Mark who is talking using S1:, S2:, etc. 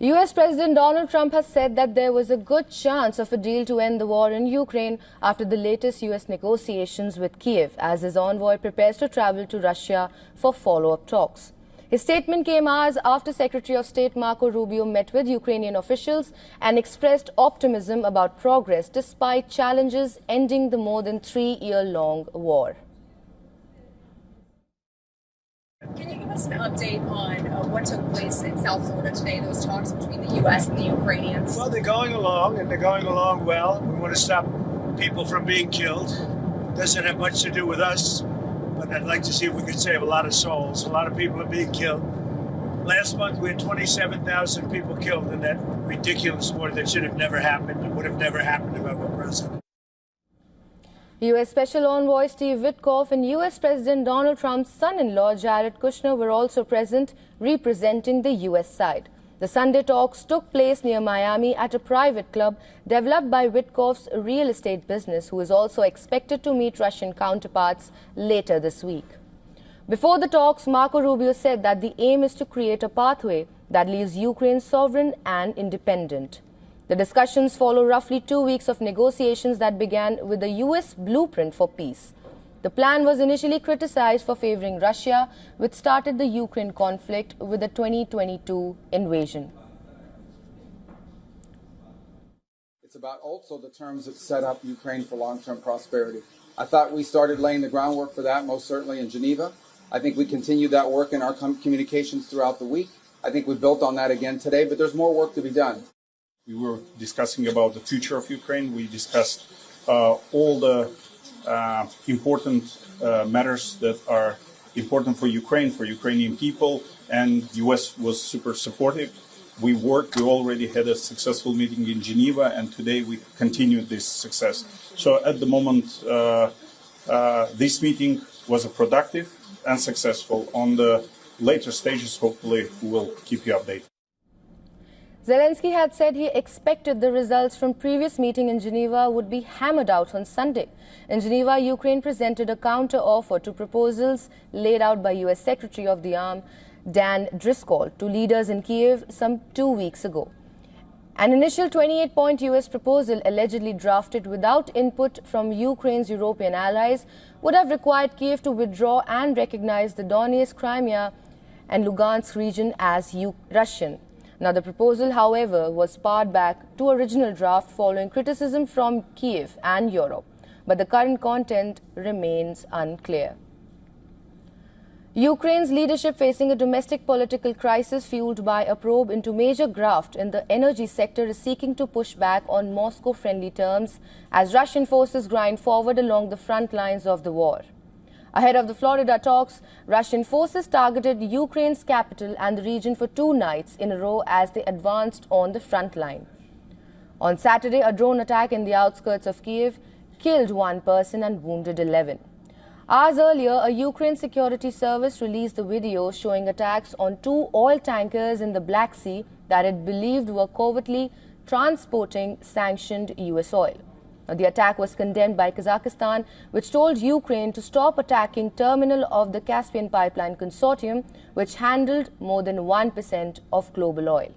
S1: US President Donald Trump has said that there was a good chance of a deal to end the war in Ukraine after the latest US negotiations with Kyiv, as his envoy prepares to travel to Russia for follow-up talks. His statement came hours after Secretary of State Marco Rubio met with Ukrainian officials and expressed optimism about progress despite challenges ending the more than 3-year-long war.
S2: Can you give us an update on what took place in South Florida today, those talks between the U.S. and the Ukrainians?
S3: Well, they're going along, and they're going along well. We want to stop people from being killed. Doesn't have much to do with us, but I'd like to see if we can save a lot of souls. A lot of people are being killed. Last month, we had 27,000 people killed in that ridiculous war that should have never happened. It would have never happened if I were president.
S1: U.S. Special Envoy Steve Witkoff and U.S. President Donald Trump's son-in-law Jared Kushner were also present, representing the U.S. side. The Sunday talks took place near Miami at a private club developed by Witkoff's real estate business, who is also expected to meet Russian counterparts later this week. Before the talks, Marco Rubio said that the aim is to create a pathway that leaves Ukraine sovereign and independent. The discussions follow roughly 2 weeks of negotiations that began with the U.S. blueprint for peace. The plan was initially criticized for favoring Russia, which started the Ukraine conflict with the 2022 invasion.
S4: It's about also the terms that set up Ukraine for long-term prosperity. I thought we started laying the groundwork for that, most certainly in Geneva. I think we continued that work in our communications throughout the week. I think we built on that again today, but there's more work to be done.
S5: We were discussing about the future of Ukraine. We discussed all the important matters that are important for Ukraine, for Ukrainian people, and the U.S. was super supportive. We already had a successful meeting in Geneva, and today we continued this success. So at the moment, this meeting was productive and successful. On the later stages, hopefully, we will keep you updated.
S1: Zelensky had said he expected the results from previous meeting in Geneva would be hammered out on Sunday. In Geneva, Ukraine presented a counter-offer to proposals laid out by U.S. Secretary of the Army Dan Driscoll to leaders in Kyiv some 2 weeks ago. An initial 28-point U.S. proposal, allegedly drafted without input from Ukraine's European allies, would have required Kyiv to withdraw and recognize the Donetsk, Crimea and Lugansk region as Russian. Now, the proposal, however, was pared back to original draft following criticism from Kyiv and Europe, but the current content remains unclear. Ukraine's leadership facing a domestic political crisis fueled by a probe into major graft in the energy sector is seeking to push back on Moscow-friendly terms as Russian forces grind forward along the front lines of the war. Ahead of the Florida talks, Russian forces targeted Ukraine's capital and the region for 2 nights in a row as they advanced on the front line. On Saturday, a drone attack in the outskirts of Kyiv killed 1 person and wounded 11. Hours earlier, a Ukraine security service released the video showing attacks on 2 oil tankers in the Black Sea that it believed were covertly transporting sanctioned U.S. oil. The attack was condemned by Kazakhstan, which told Ukraine to stop attacking terminal of the Caspian Pipeline Consortium, which handled more than 1% of global oil.